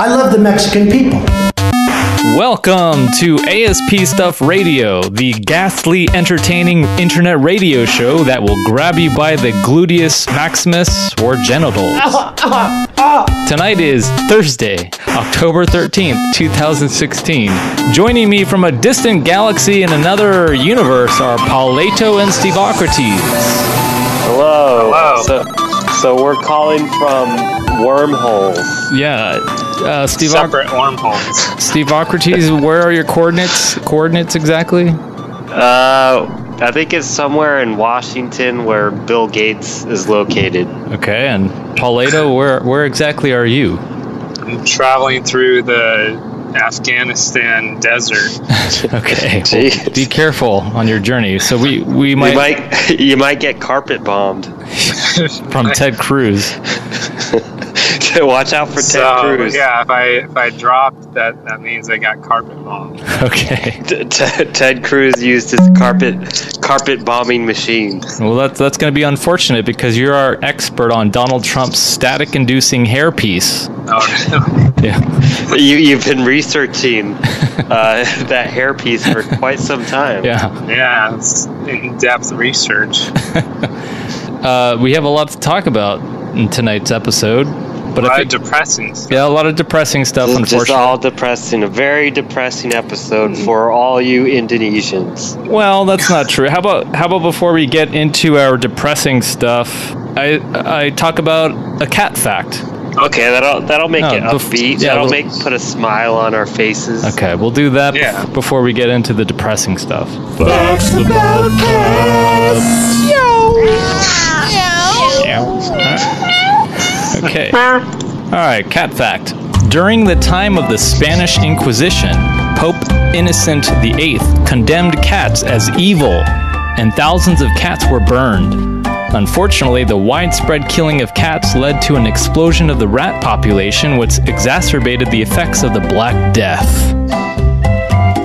I love the Mexican people. Welcome to ASP Stuff Radio, the ghastly, entertaining internet radio show that will grab you by the gluteus maximus or genitals. Tonight is Thursday, October 13th, 2016. Joining me from a distant galaxy in another universe are Pauleto and Stevocrates. Hello. So we're calling from wormholes. Yeah. Separate wormholes. Stevocrates, where are your coordinates? Coordinates exactly? I think it's somewhere in Washington where Bill Gates is located. Okay, and Pauleto, where exactly are you? I'm traveling through the Afghanistan desert. Okay, well, be careful on your journey. So we might you might get carpet bombed from Ted Cruz. Watch out for Ted Cruz. Yeah, if I drop, that means I got carpet bombed. Okay. Ted Cruz used his carpet bombing machine. Well, that's going to be unfortunate because you're our expert on Donald Trump's static-inducing hairpiece. Oh, really? Yeah. You've been researching that hairpiece for quite some time. Yeah. Yeah, it's in-depth research. We have a lot to talk about in tonight's episode. But a lot of depressing stuff. Yeah, a lot of depressing stuff, unfortunately. Just all depressing. A very depressing episode for all you Indonesians. Well, that's not true. How about before we get into our depressing stuff, I talk about a cat fact. Okay, that'll make it upbeat. Yeah, that'll put a smile on our faces. Okay, we'll do that before we get into the depressing stuff. Facts about cats. Okay. Alright, cat fact. During the time of the Spanish Inquisition, Pope Innocent VIII condemned cats as evil, and thousands of cats were burned. Unfortunately, the widespread killing of cats led to an explosion of the rat population, which exacerbated the effects of the Black Death.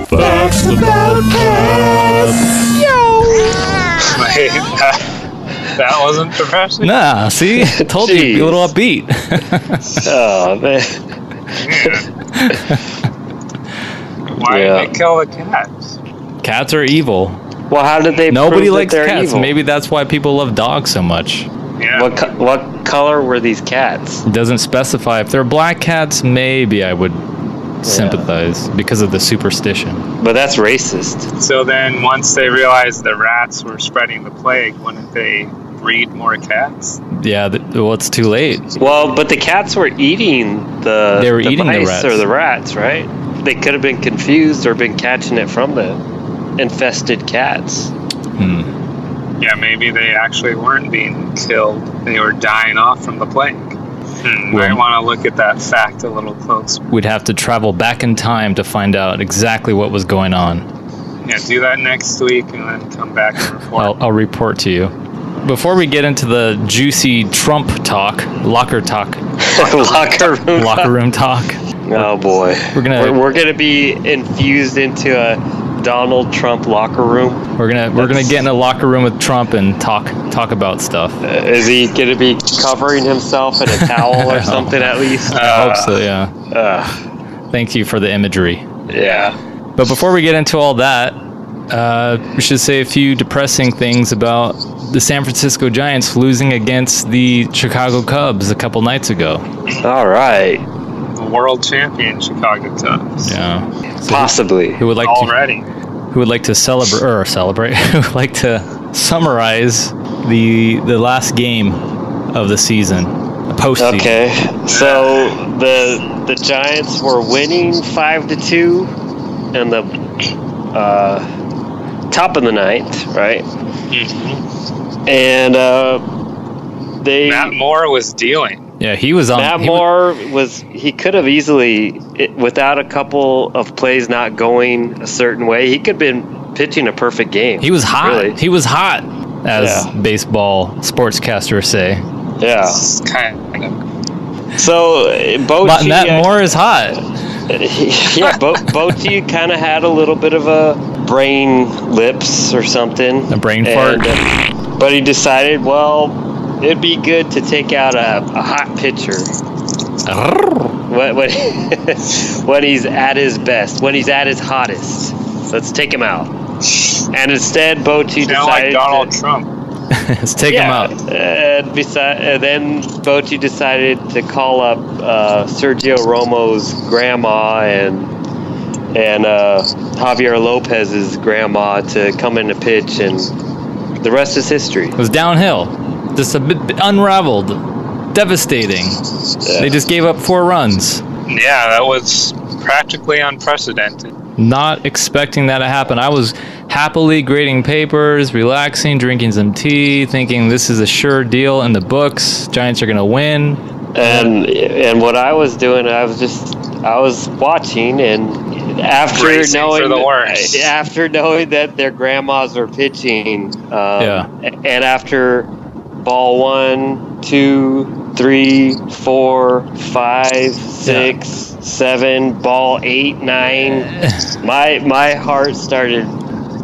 Facts about cats. That wasn't depressing? Nah, see? I told you, be a little upbeat. Oh, man. Why did they kill the cats? Cats are evil. Well, how did they Nobody prove likes that they're cats. evil? Maybe that's why people love dogs so much. Yeah. What color were these cats? It doesn't specify. If they're black cats, maybe I would sympathize because of the superstition. But that's racist. So then once they realized the rats were spreading the plague, wouldn't they breed more cats? Yeah, well, it's too late. Well, but the cats were eating the mice rats. Or the rats, right? They could have been confused or been catching it from the infested cats. Yeah, maybe they actually weren't being killed. They were dying off from the plague. Might want to look at that fact a little closer. We'd have to travel back in time to find out exactly what was going on. Yeah, do that next week and then come back and report. I'll report to you. Before we get into the juicy Trump talk, locker room talk. Oh boy, we're gonna be infused into a Donald Trump locker room. We're gonna get in a locker room with Trump and talk about stuff. Is he gonna be covering himself in a towel or something at least? I hope so. Yeah. Thank you for the imagery. Yeah. But before we get into all that, we should say a few depressing things about the San Francisco Giants losing against the Chicago Cubs a couple nights ago. All right. The world champion Chicago Cubs. Yeah. So possibly. Who would like to celebrate? Who would like to summarize the last game of the season, the postseason? Okay. So the Giants were winning 5-2 in the top of the ninth, right? Mm-hmm. And Matt Moore was dealing. Yeah, he was on. Matt Moore he could have easily, without a couple of plays not going a certain way, he could have been pitching a perfect game. He was hot. Really. He was hot, as baseball sportscasters say. Yeah. Kind of. So, Bochy... Matt Moore is hot. Yeah, Bochy kind of had a little bit of a brain lips or something. A brain fart. But he decided, well, it'd be good to take out a hot pitcher. when he's at his best, when he's at his hottest. Let's take him out. And instead, Bochy decided like Donald Trump. Let's take him out. Then Bochy decided to call up Sergio Romo's grandma and Javier Lopez's grandma to come in and pitch, and the rest is history. It was downhill. Just a bit unraveled. Devastating. Yeah. They just gave up 4 runs. Yeah, that was practically unprecedented. Not expecting that to happen. I was happily grading papers, relaxing, drinking some tea, thinking this is a sure deal in the books. Giants are going to win. And what I was doing, I was watching, and after knowing that their grandmas are pitching, and after ball 1, 2, 3, 4, 5, 6, 7, ball 8, 9, my heart started.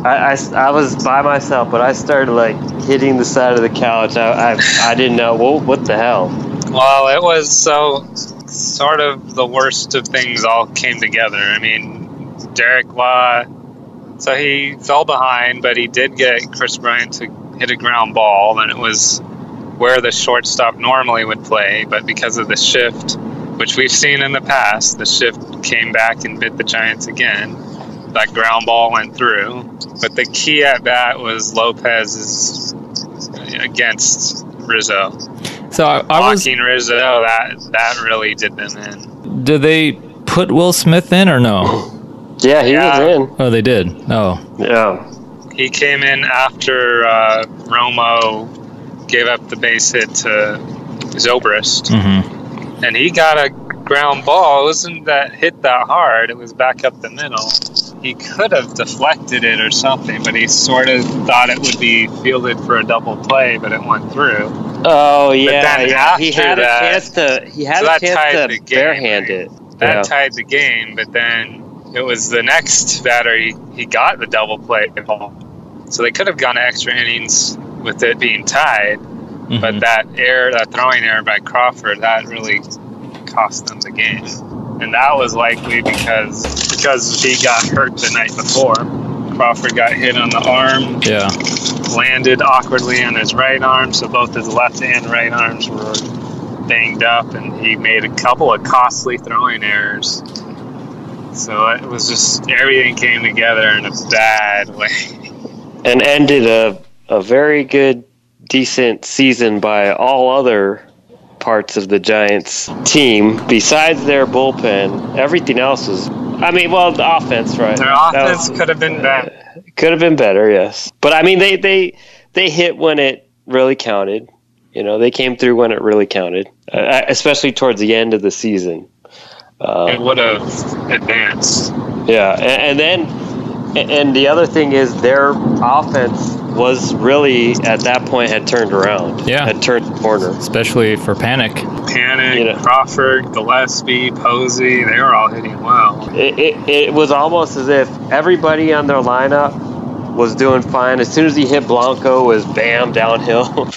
I was by myself, but I started like hitting the side of the couch. I didn't know what the hell. Well, it was sort of the worst of things all came together. I mean, Derek Law, so he fell behind, but he did get Chris Bryant to hit a ground ball, and it was where the shortstop normally would play, but because of the shift, which we've seen in the past, the shift came back and bit the Giants again. That ground ball went through, but the key at bat was Lopez's against Rizzo. So I was blocking Rizzo. That really did them in. Did they put Will Smith in or no? Yeah, he was in. Oh, they did. Oh, yeah. He came in after Romo gave up the base hit to Zobrist, and he got a ground ball. It wasn't that hit that hard. It was back up the middle. He could have deflected it or something, but he sort of thought it would be fielded for a double play, but it went through. Oh yeah. He had a chance to. He had a chance to barehand it. That tied the game, but then it was the next batter he got the double play ball. So they could have gone extra innings with it being tied, but that throwing error by Crawford, that really cost them the game. And that was likely because he got hurt the night before. Crawford got hit on the arm. Yeah. Landed awkwardly on his right arm, so both his left and right arms were banged up, and he made a couple of costly throwing errors. So it was just everything came together in a bad way. And ended a very good, decent season by all other parts of the Giants team. Besides their bullpen, everything else was... I mean, well, the offense, right? Their offense could have been better. Could have been better, yes. But, I mean, they hit when it really counted. You know, they came through when it really counted, especially towards the end of the season. It would have advanced. Yeah, and the other thing is their offense was really, at that point, had turned around. Yeah. Had turned the corner. Especially for Panic. Crawford, Gillespie, Posey, they were all hitting well. It was almost as if everybody on their lineup was doing fine. As soon as he hit Blanco, it was bam, downhill.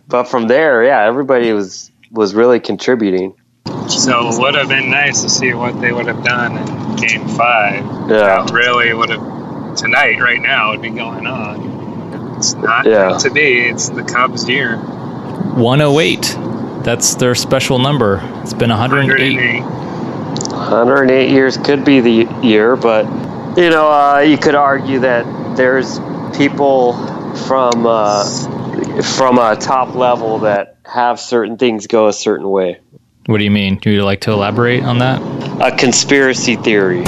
but from there, yeah, everybody was really contributing. So it would have been nice to see what they would have done in Game 5. Yeah. That really would have, tonight, right now, would be going on. It's not meant to be. It's the Cubs' year. 108. That's their special number. It's been 108. 108 years could be the year, but, you could argue that there's people from a top level that have certain things go a certain way. What do you mean? Would you like to elaborate on that? A conspiracy theory.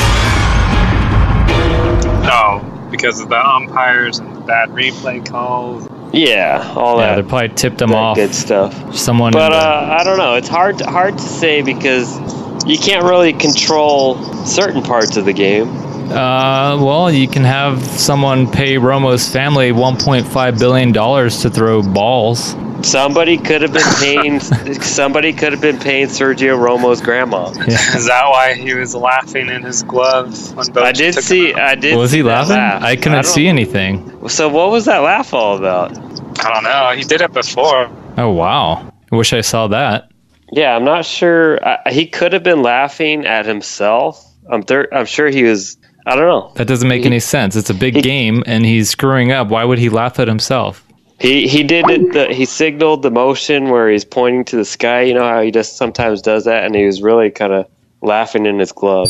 No, because of the umpires and the bad replay calls. Yeah, all that. Yeah, they probably tipped them off. Good stuff. But I don't know. It's hard to say because you can't really control certain parts of the game. Well, you can have someone pay Romo's family $1.5 billion to throw balls. Somebody could have been paying Sergio Romo's grandma. Yeah. Is that why he was laughing in his glove when Bosa I did. Was he laughing? I couldn't see anything. So what was that laugh all about? I don't know. He did it before. Oh wow! I wish I saw that. Yeah, I'm not sure. He could have been laughing at himself. I'm sure he was. I don't know. That doesn't make any sense. It's a big game, and he's screwing up. Why would he laugh at himself? He did it. He signaled the motion where he's pointing to the sky. You know how he just sometimes does that, and he was really kind of laughing in his glove.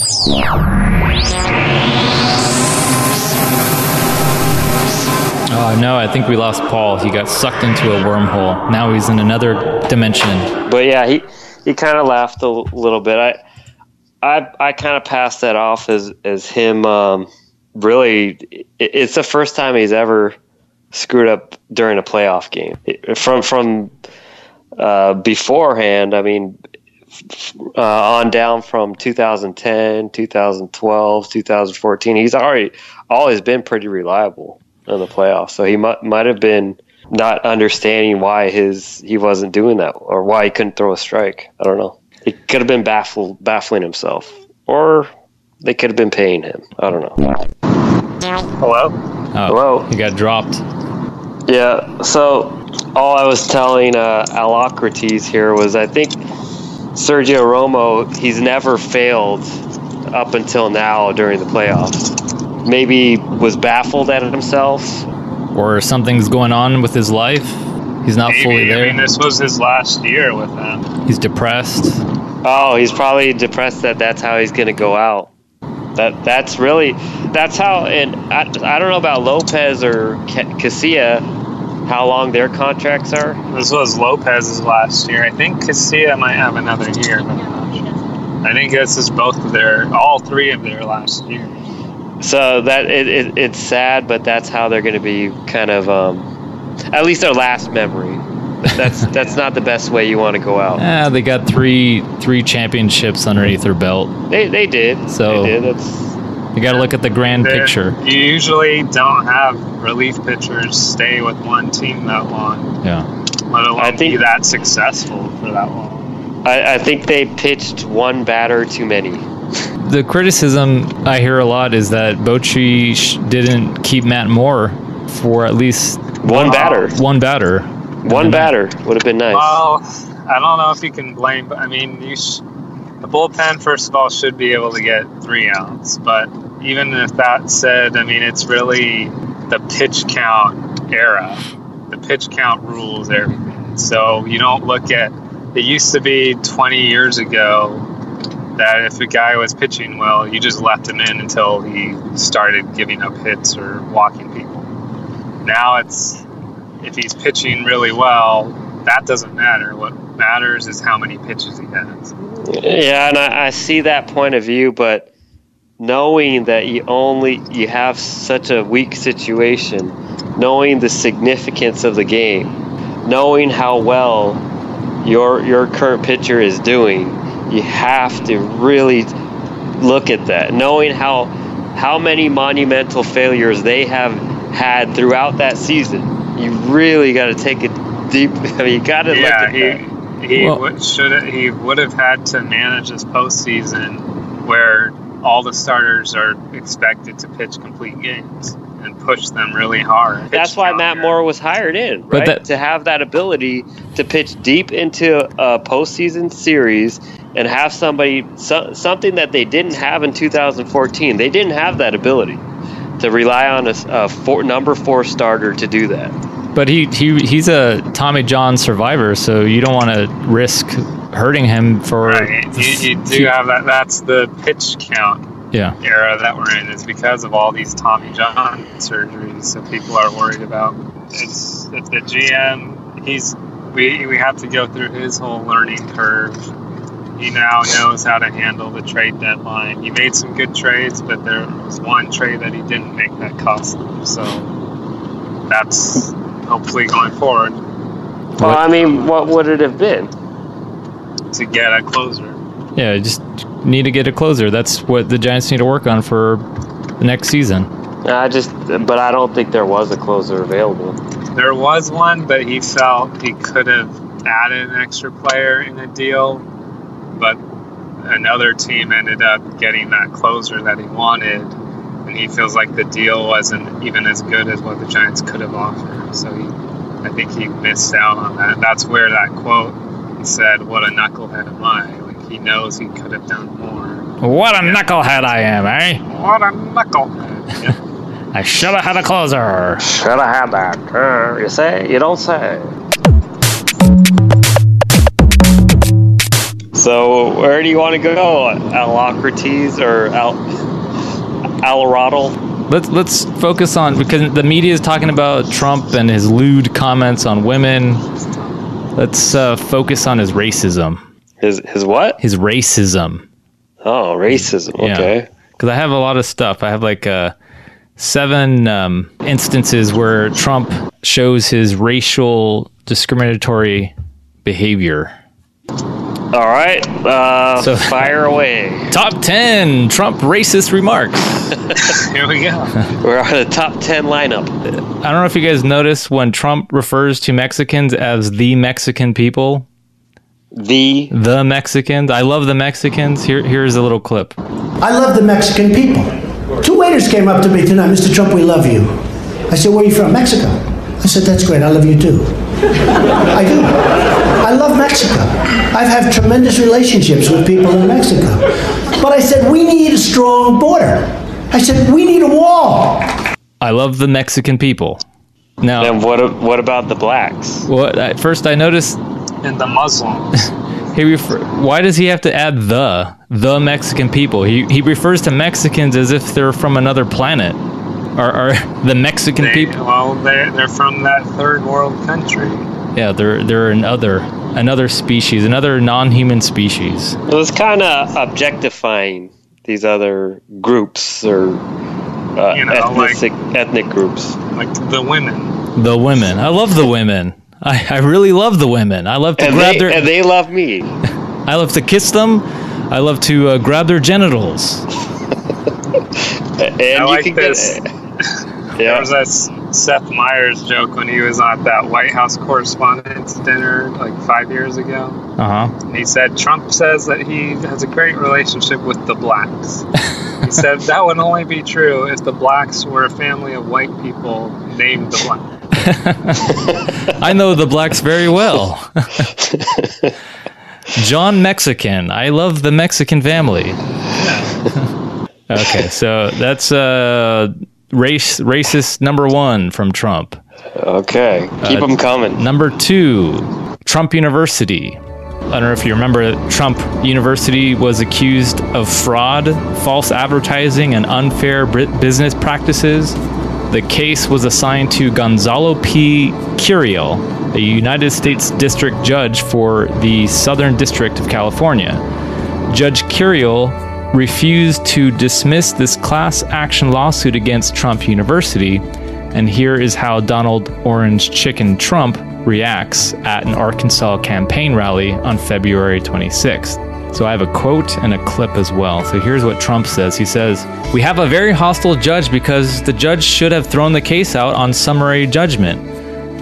Oh, no, I think we lost Paul. He got sucked into a wormhole. Now he's in another dimension. But yeah, he kind of laughed a little bit. I kind of passed that off as him. Really, it's the first time he's ever screwed up during a playoff game. From beforehand, I mean, on down from 2010, 2012, 2014, he's always been pretty reliable in the playoffs. So he might have been not understanding why he wasn't doing that, or why he couldn't throw a strike. I don't know. He could have been baffling himself, or they could have been paying him. I don't know. Hello? Oh, hello. He got dropped. Yeah. So all I was telling Alocrates here was, I think Sergio Romo, he's never failed up until now during the playoffs. Maybe was baffled at himself, or something's going on with his life. He's not fully there. I mean, this was his last year with them. He's depressed. Oh, he's probably depressed that's how he's going to go out. That's how. And I don't know about Lopez or Casilla, how long their contracts are. This was Lopez's last year. I think Casilla might have another year. I think this is all three of their last year. So that it's sad, but that's how they're going to be kind of, at least their last memory. That's not the best way you want to go out. They got three championships underneath their belt. They did. So they did. You got to look at the grand picture. You usually don't have relief pitchers stay with one team that long. Yeah. Let alone be that successful for that long. I think they pitched one batter too many. The criticism I hear a lot is that Bochy didn't keep Matt Moore for at least one batter. One batter would have been nice. Well, I don't know if you can blame. I mean, the bullpen, first of all, should be able to get 3 outs. But even if that said, I mean, it's really the pitch count era. The pitch count rules everything. So you don't look at. It used to be 20 years ago that if a guy was pitching well, you just left him in until he started giving up hits or walking people. Now if he's pitching really well, that doesn't matter. What matters is how many pitches he has. Yeah, and I see that point of view, but knowing that you have such a weak situation, knowing the significance of the game, knowing how well your current pitcher is doing, you have to really look at that. Knowing how many monumental failures they have had throughout that season, you really got to take it deep. I mean, you got to look at that. He would have had to manage this postseason where all the starters are expected to pitch complete games and push them really hard. That's why Matt Moore was hired in, right? To have that ability to pitch deep into a postseason series and have something that they didn't have in 2014. They didn't have that ability to rely on a number 4 starter to do that. But he's a Tommy John survivor, so you don't want to risk hurting him for. Right. You do have that. That's the pitch count era that we're in. It's because of all these Tommy John surgeries, so people are worried about. It's the GM. We have to go through his whole learning curve. He now knows how to handle the trade deadline. He made some good trades, but there was one trade that he didn't make that cost him. So that's hopefully going forward. Well, I mean, what would it have been? To get a closer. Yeah, just need to get a closer. That's what the Giants need to work on for the next season. But I don't think there was a closer available. There was one, but he felt he could have added an extra player in a deal, but another team ended up getting that closer that he wanted, and he feels like the deal wasn't even as good as what the Giants could have offered. So I think he missed out on that. That's where that quote and said, "What a knucklehead am I?" Like he knows he could have done more. What a knucklehead I am, eh? What a knucklehead. Yeah. I should have had a closer. Should have had that. You say? You don't say. So, where do you want to go? Alocrates or Alorottle? Let's focus on, because the media is talking about Trump and his lewd comments on women. Let's focus on his racism. His what? His racism. Oh, racism. Okay. Because I have a lot of stuff. I have like 7 instances where Trump shows his racial discriminatory behavior. All right. So fire away. Top 10 Trump racist remarks. Here we go. We're on a top 10 lineup. I don't know if you guys noticed when Trump refers to Mexicans as the Mexican people. The Mexicans. I love the Mexicans. Here's a little clip. I love the Mexican people. 2 waiters came up to me tonight. Mr. Trump, we love you. I said, where are you from? Mexico. I said, that's great. I love you too. I do. I love Mexico. I've had tremendous relationships with people in Mexico. But I said, we need a strong border. I said, we need a wall. I love the Mexican people. Now, then what about the blacks? Well, first I noticed... And the Muslims. Why does he have to add the Mexican people? He refers to Mexicans as if they're from another planet. Are the Mexican people? Well, they're from that third world country. Yeah, they're another species, another non-human species. It was kind of objectifying these other groups or ethnic groups, like the women. The women. I love the women. I really love the women. I love to grab their... And they love me. I love to kiss them. I love to grab their genitals. And I like this. There was that Seth Meyers joke when he was on that White House Correspondents' Dinner like 5 years ago. And he said, Trump says that he has a great relationship with the blacks. He said that would only be true if the blacks were a family of white people named the Blacks. I know the blacks very well. John Mexican. I love the Mexican family. Okay, so that's racist number 1 from Trump. Okay, keep them coming. Number 2, Trump University. I don't know if you remember, Trump University was accused of fraud, false advertising, and unfair business practices. The case was assigned to Gonzalo P. Curiel, a United States District Judge for the Southern District of California. Judge Curiel refused to dismiss this class action lawsuit against Trump University, and here is how Donald Orange Chicken Trump reacts at an Arkansas campaign rally on February 26th. So I have a quote and a clip as well. So here's what Trump says. He says, "We have a very hostile judge because the judge should have thrown the case out on summary judgment.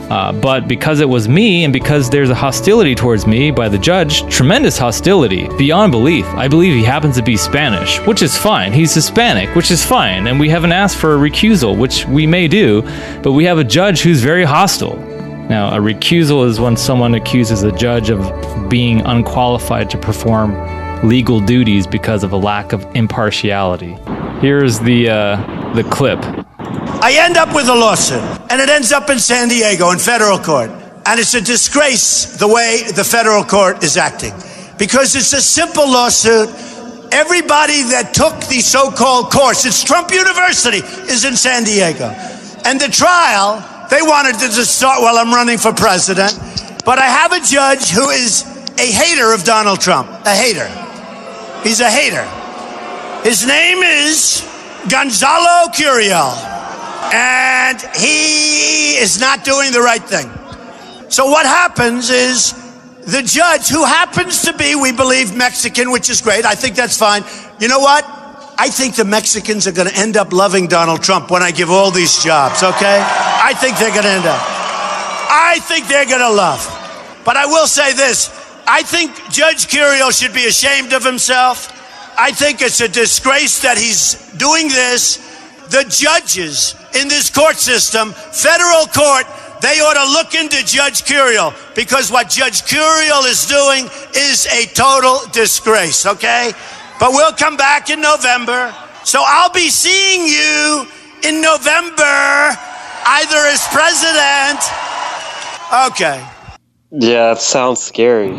But because it was me and because there's a hostility towards me by the judge, tremendous hostility, beyond belief. I believe he happens to be Spanish, which is fine. He's Hispanic, which is fine. And we haven't asked for a recusal, which we may do, but we have a judge who's very hostile." Now, a recusal is when someone accuses a judge of being unqualified to perform legal duties because of a lack of impartiality. Here's the clip. I end up with a lawsuit, and it ends up in San Diego in federal court. And it's a disgrace the way the federal court is acting, because it's a simple lawsuit. Everybody that took the so-called course, it's Trump University, is in San Diego. And the trial, they wanted to just start while I'm running for president. But I have a judge who is a hater of Donald Trump, a hater. He's a hater. His name is Gonzalo Curiel. And he is not doing the right thing. So what happens is the judge, who happens to be, we believe, Mexican, which is great. I think that's fine. You know what? I think the Mexicans are going to end up loving Donald Trump when I give all these jobs, okay? I think they're going to end up. I think they're going to love. But I will say this. I think Judge Curiel should be ashamed of himself. I think it's a disgrace that he's doing this. The judges in this court system, federal court, they ought to look into Judge Curiel, because what Judge Curiel is doing is a total disgrace, okay? But we'll come back in November. So I'll be seeing you in November, either as president. Okay. Yeah, it sounds scary.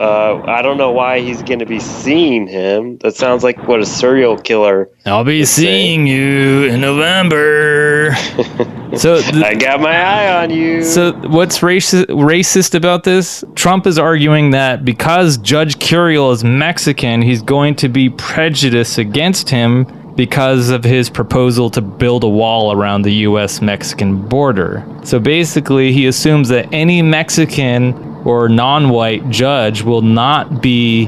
I don't know why he's going to be seeing him. That sounds like what a serial killer. I'll be seeing you in November. I got my eye on you. So what's racist about this? Trump is arguing that because Judge Curiel is Mexican, he's going to be prejudiced against him because of his proposal to build a wall around the U.S.-Mexican border. So basically, he assumes that any Mexican or non-white judge will not be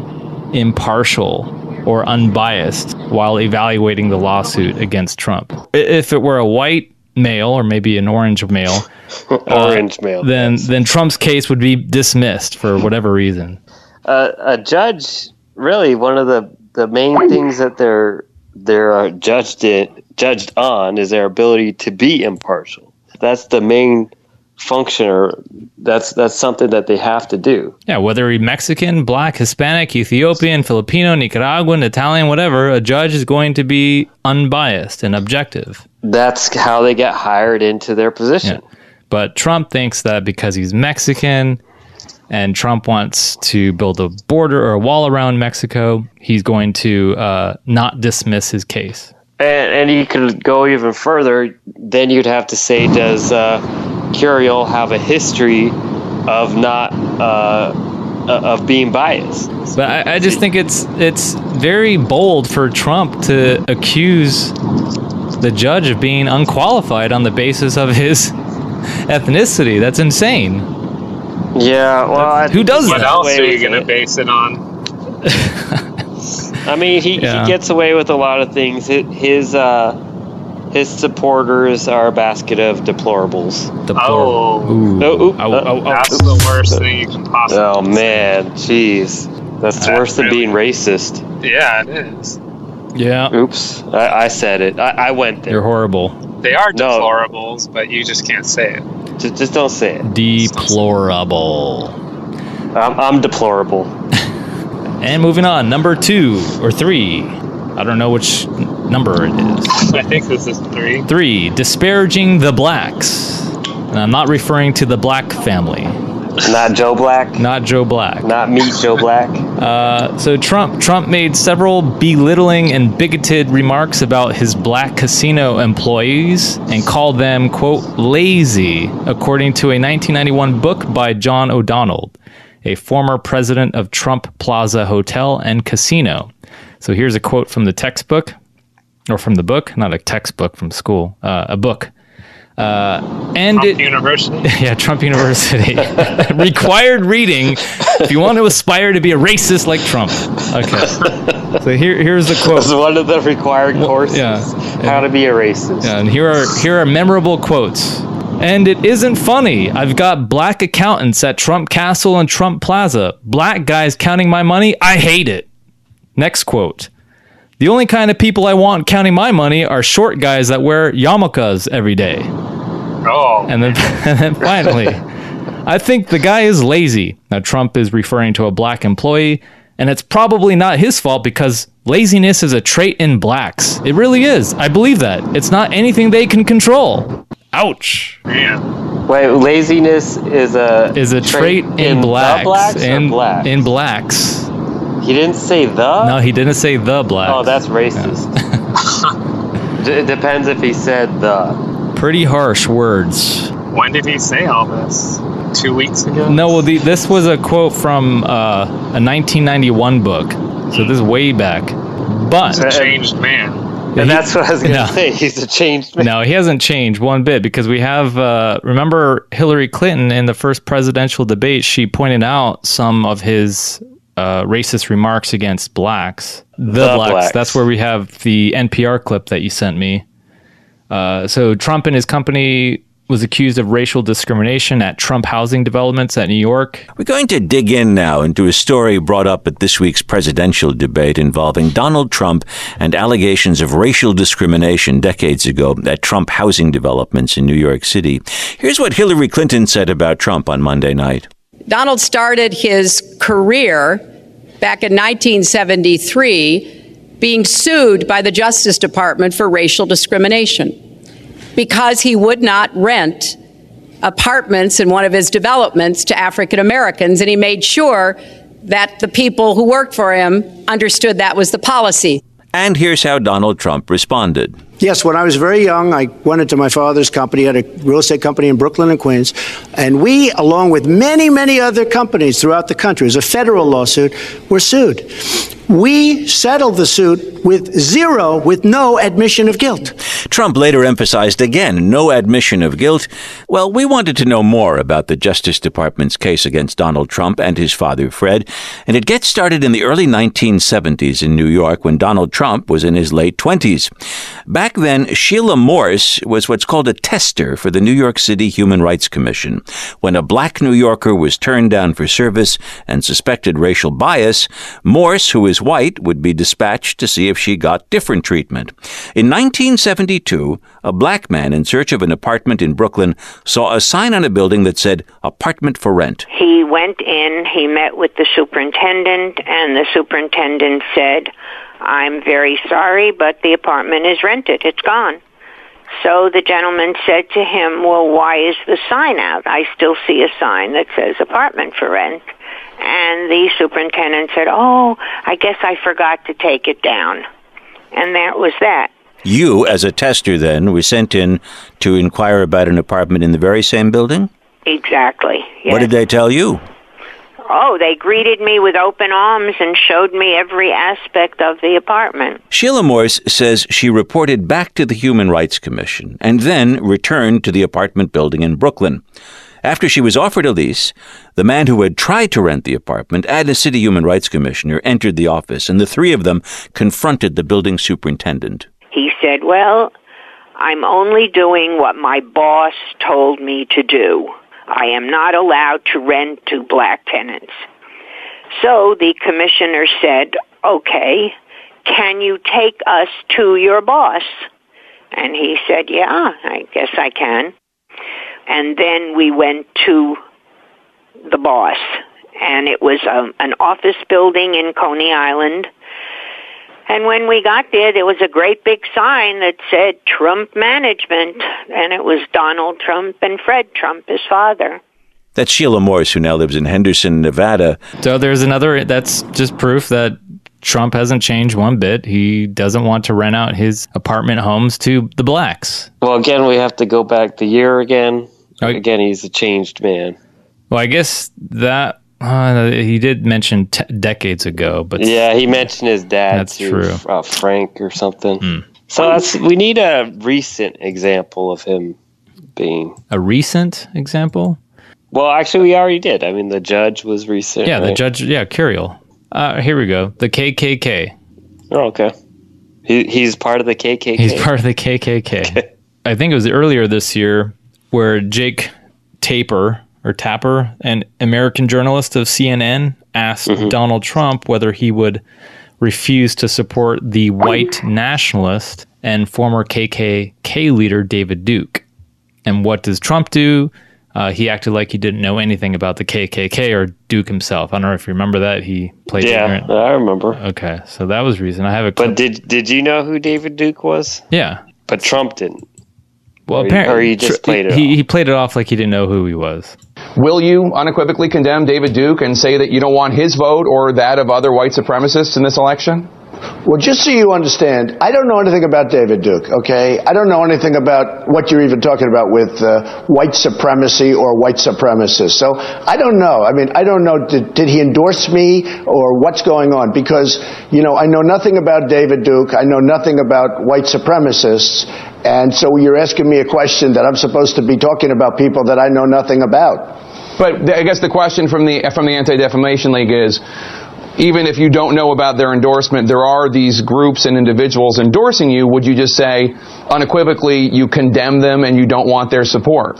impartial or unbiased while evaluating the lawsuit against Trump. If it were a white male, or maybe an orange male, then Trump's case would be dismissed for whatever reason. A judge, really, one of the main things that they're judged on is their ability to be impartial. That's the main function, or that's something that they have to do. Yeah, whether he's Mexican, Black, Hispanic, Ethiopian, Filipino, Nicaraguan, Italian, whatever, a judge is going to be unbiased and objective. That's how they get hired into their position. Yeah. But Trump thinks that because he's Mexican and Trump wants to build a border or a wall around Mexico, he's going to not dismiss his case. And you could go even further. Then you'd have to say, does Curiel have a history of not of being biased? But I just think it's very bold for Trump to accuse the judge of being unqualified on the basis of his ethnicity. That's insane. Yeah, well, who does what that? What else are you going to base it on? I mean, he gets away with a lot of things. His supporters are a basket of deplorables. That's the worst thing you can possibly Oh, man. Jeez. That's worse than being racist. Yeah, it is. Yeah. Oops. I said it. I went there. You're horrible. They are deplorables, but you just can't say it. Just don't say it. Deplorable. I'm deplorable. And moving on, number 2 or 3. I don't know which number it is. I think this is 3. 3, disparaging the blacks. And I'm not referring to the Black family. Not Joe Black? Not Joe Black. Not Meet Joe Black? So Trump made several belittling and bigoted remarks about his black casino employees and called them, quote, lazy, according to a 1991 book by John O'Donnell, a former president of Trump Plaza Hotel and Casino. So here's a quote from the textbook, or from the book, not a textbook from school, a book. Trump University? Yeah, Trump University. Required reading if you want to aspire to be a racist like Trump. Okay. So here's the quote. It's one of the required courses. How to be a racist. Yeah, and here are memorable quotes. And it isn't funny. I've got black accountants at Trump Castle and Trump Plaza. Black guys counting my money. I hate it. Next quote. The only kind of people I want counting my money are short guys that wear yarmulkes every day. Oh. And then finally, I think the guy is lazy. Now, Trump is referring to a black employee, and it's probably not his fault because laziness is a trait in blacks. It really is. I believe that. It's not anything they can control. Ouch. Man. Wait, laziness is a trait in blacks. The blacks or blacks? In blacks. He didn't say the? No, he didn't say the blacks. Oh, that's racist. Yeah. It depends if he said the. Pretty harsh words. When did he say all this? 2 weeks ago? No, well, this was a quote from a 1991 book. So this is way back. But he's a changed man. And that's what I was going to say. He's a changed man. No, he hasn't changed one bit because we have, remember Hillary Clinton in the first presidential debate, she pointed out some of his racist remarks against blacks. The blacks. That's where we have the NPR clip that you sent me. So Trump and his company was accused of racial discrimination at Trump housing developments at New York. We're going to dig in now into a story brought up at this week's presidential debate involving Donald Trump and allegations of racial discrimination decades ago at Trump housing developments in New York City. Here's what Hillary Clinton said about Trump on Monday night. Donald started his career back in 1973 being sued by the Justice Department for racial discrimination, because he would not rent apartments in one of his developments to African Americans, and he made sure that the people who worked for him understood that was the policy. And here's how Donald Trump responded. Yes, when I was very young, I went into my father's company, had a real estate company in Brooklyn and Queens, and we, along with many, many other companies throughout the country, it was a federal lawsuit, were sued. We settled the suit with no admission of guilt. Trump later emphasized again, no admission of guilt. Well, we wanted to know more about the Justice Department's case against Donald Trump and his father, Fred, and it gets started in the early 1970s in New York when Donald Trump was in his late 20s. Back then, Sheila Morse was what's called a tester for the New York City Human Rights Commission. When a black New Yorker was turned down for service and suspected racial bias, Morse, who is white, would be dispatched to see if she got different treatment. In 1972, a black man in search of an apartment in Brooklyn saw a sign on a building that said, "Apartment for rent." He went in, he met with the superintendent, and the superintendent said, "I'm very sorry, but the apartment is rented. It's gone." So the gentleman said to him, "Well, why is the sign out? I still see a sign that says apartment for rent." And the superintendent said, "Oh, I guess I forgot to take it down." And that was that. You, as a tester then, were sent in to inquire about an apartment in the very same building? Exactly. Yes. What did they tell you? Oh, they greeted me with open arms and showed me every aspect of the apartment. Sheila Morse says she reported back to the Human Rights Commission and then returned to the apartment building in Brooklyn. After she was offered a lease, the man who had tried to rent the apartment and a city human rights commissioner entered the office, and the three of them confronted the building superintendent. He said, "Well, I'm only doing what my boss told me to do. I am not allowed to rent to black tenants." So the commissioner said, "Okay, can you take us to your boss?" And he said, "Yeah, I guess I can." And then we went to the boss, and it was an office building in Coney Island. And when we got there, there was a great big sign that said Trump Management, and it was Donald Trump and Fred Trump, his father. That's Sheila Morse, who now lives in Henderson, Nevada. So there's another, that's just proof that Trump hasn't changed one bit. He doesn't want to rent out his apartment homes to the blacks. Well, again, we have to go back the year again. Again, he's a changed man. Well, I guess that he did mention decades ago, but yeah, he mentioned his dad. That's true. Frank or something. So we need a recent example of him being a recent example. Well, actually, we already did. I mean, the judge was recent. Yeah, right? the judge. Yeah, Curiel. Here we go. The KKK. Oh, okay. He's part of the KKK. He's part of the KKK. Okay. I think it was earlier this year where Jake Tapper, an American journalist of CNN, asked Donald Trump whether he would refuse to support the white nationalist and former KKK leader David Duke. And what does Trump do? He acted like he didn't know anything about the KKK or Duke himself. I don't know if you remember that. He played ignorant. Yeah, I remember. Okay, so that was reason. I have a. But did you know who David Duke was? Yeah, but Trump didn't. Well, apparently, or he just played it off. He played it off like he didn't know who he was. Will you unequivocally condemn David Duke and say that you don't want his vote or that of other white supremacists in this election? Well, just so you understand, I don't know anything about David Duke, okay? I don't know anything about what you're even talking about with white supremacy or white supremacists. So I don't know. I mean, I don't know, did he endorse me or what's going on? Because, I know nothing about David Duke. I know nothing about white supremacists. And so you're asking me a question that I'm supposed to be talking about people that I know nothing about. But I guess the question from the Anti-Defamation League is, even if you don't know about their endorsement, there are these groups and individuals endorsing you, would you just say unequivocally you condemn them and you don't want their support?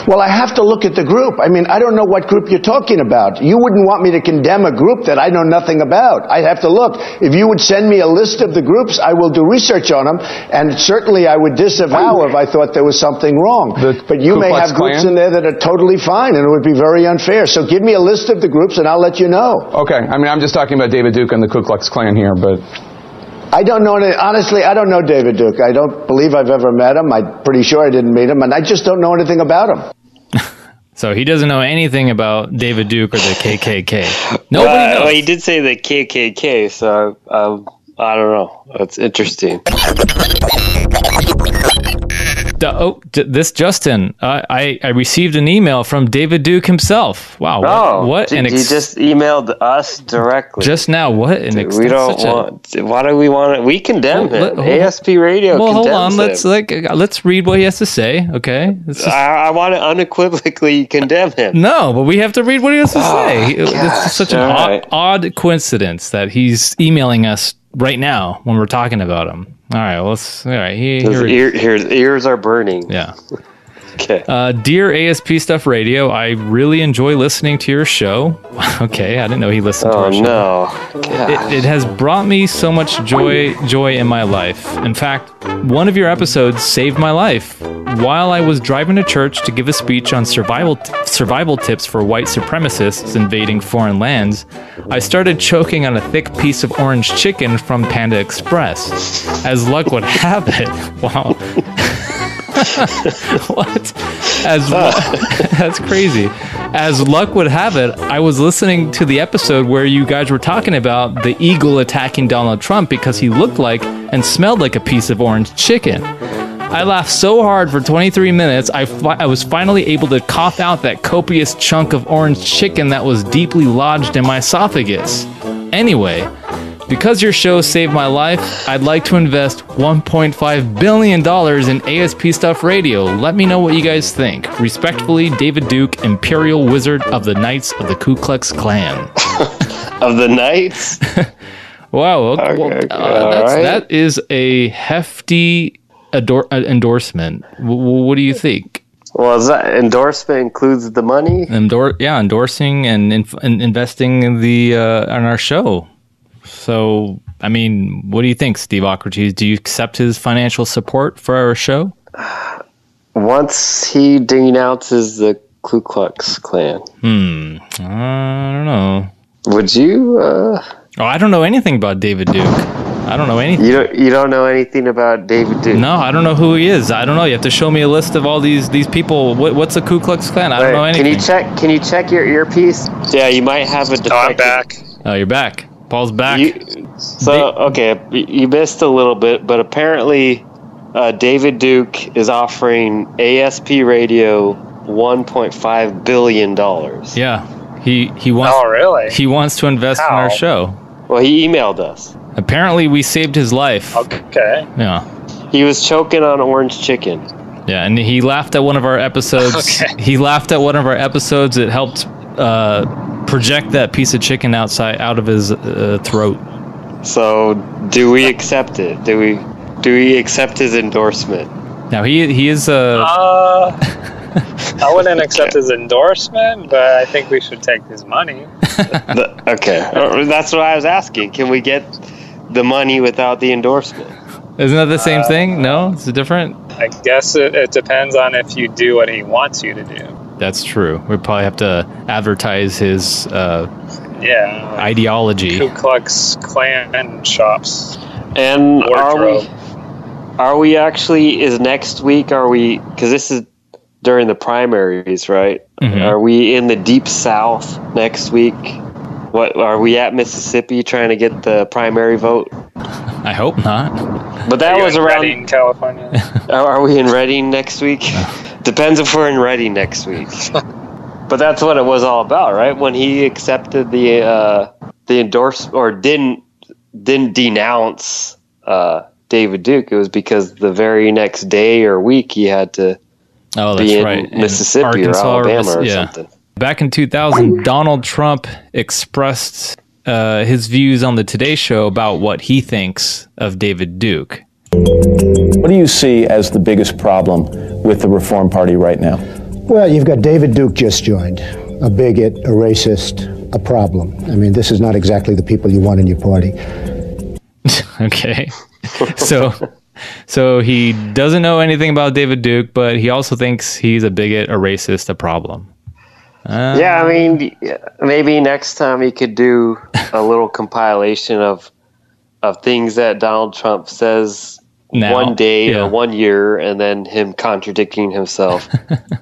Well, I have to look at the group. I mean, I don't know what group you're talking about. You wouldn't want me to condemn a group that I know nothing about. I'd have to look. If you would send me a list of the groups, I will do research on them, and certainly I would disavow if I thought there was something wrong. But you may have groups in there that are totally fine, and it would be very unfair. So give me a list of the groups, and I'll let you know. Okay. I mean, I'm just talking about David Duke and the Ku Klux Klan here, but... I don't know. Honestly, I don't know David Duke. I don't believe I've ever met him. I'm pretty sure I didn't meet him, and I just don't know anything about him. So he doesn't know anything about David Duke or the KKK. Nobody knows. Well, he did say the KKK, so I don't know. That's interesting. This Justin, I received an email from David Duke himself. Wow, what he just emailed us directly just now. What an we don't want. Why do we want it? We condemn him. ASP Radio. Well, hold on. Him. Let's read what he has to say. Okay, I want to unequivocally condemn him. No, but we have to read what he has to say. It's just such an odd coincidence that he's emailing us right now when we're talking about him. All right, his ears are burning. Yeah. Okay. Dear ASP Stuff Radio, I really enjoy listening to your show. Okay, I didn't know he listened to our show. Oh, no. It has brought me so much joy in my life. In fact, one of your episodes saved my life. While I was driving to church to give a speech on survival tips for white supremacists invading foreign lands, I started choking on a thick piece of orange chicken from Panda Express. As luck would have it, wow. What? That's crazy. As luck would have it, I was listening to the episode where you guys were talking about the eagle attacking Donald Trump because he looked like and smelled like a piece of orange chicken. I laughed so hard for 23 minutes, I was finally able to cough out that copious chunk of orange chicken that was deeply lodged in my esophagus. Anyway, because your show saved my life, I'd like to invest $1.5 billion in ASP Stuff Radio. Let me know what you guys think. Respectfully, David Duke, Imperial Wizard of the Knights of the Ku Klux Klan. Of the Knights? Wow. Okay, that is a hefty endorsement. What do you think? Well, is that endorsement includes the money? Endorsing and investing in our show. So, I mean, what do you think, Steve Ocrates? Do you accept his financial support for our show? Once he denounces the Ku Klux Klan. I don't know. Would you? I don't know anything about David Duke. I don't know anything. You don't know anything about David Duke? No, I don't know who he is. I don't know. You have to show me a list of all these people. What's the Ku Klux Klan? I don't know anything. Can you check your earpiece? Yeah, you might have a defective. Oh, I'm back. Oh, you're back. Paul's back. Okay, you missed a little bit, but apparently David Duke is offering ASP Radio $1.5 billion. Yeah, he wants. Oh, really? He wants to invest in our show. Well, he emailed us. Apparently, we saved his life. Okay. Yeah. He was choking on orange chicken. Yeah, and he laughed at one of our episodes. Okay. He laughed at one of our episodes. It helped project that piece of chicken out of his throat. So, do we accept it? Do we accept his endorsement? Now he is I wouldn't accept his endorsement, but I think we should take his money. Okay, that's what I was asking. Can we get the money without the endorsement? Isn't that the same thing? No, it's different. I guess it depends on if you do what he wants you to do. That's true. We probably have to advertise his ideology. Ku Klux Klan shops. And wardrobe. are we actually, is next week, because this is during the primaries, right? Mm-hmm. Are we in the deep south next week? What, are we at Mississippi trying to get the primary vote? I hope not. But that was around Redding, California. Are we in Redding next week? Depends if we're in Redding next week. But that's what it was all about, right? When he accepted the endorsement or didn't denounce David Duke, it was because the very next day or week he had to be in Mississippi or Alabama or something. Back in 2000, Donald Trump expressed his views on the Today Show about what he thinks of David Duke. What do you see as the biggest problem with the Reform Party right now? Well, you've got David Duke just joined, a bigot, a racist, a problem. I mean, this is not exactly the people you want in your party. Okay. So he doesn't know anything about David Duke, but he also thinks he's a bigot, a racist, a problem. Yeah, I mean, maybe next time he could do a little compilation of things that Donald Trump says one day or 1 year, and then him contradicting himself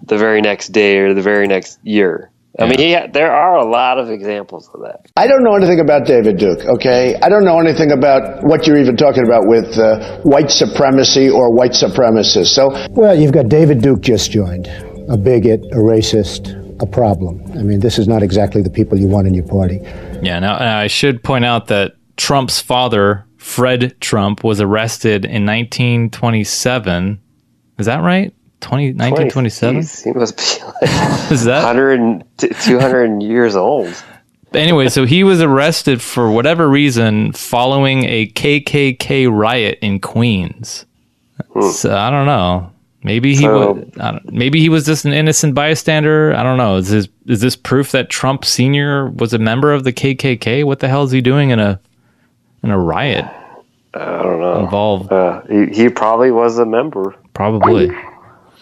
the very next day or the very next year. I mean, there are a lot of examples of that. I don't know anything about David Duke, okay? I don't know anything about what you're even talking about with white supremacy or white supremacists. So, well, you've got David Duke just joined, a bigot, a racist, a problem. I mean, this is not exactly the people you want in your party. Yeah, now I should point out that Trump's father, Fred Trump, was arrested in 1927. Is that right? 1927? He must be like is that 200 years old. Anyway, so he was arrested for whatever reason following a KKK riot in Queens. So I don't know. Maybe he was just an innocent bystander. I don't know. Is this proof that Trump Sr. was a member of the KKK? What the hell is he doing in a riot? I don't know. Involved. He probably was a member. Probably.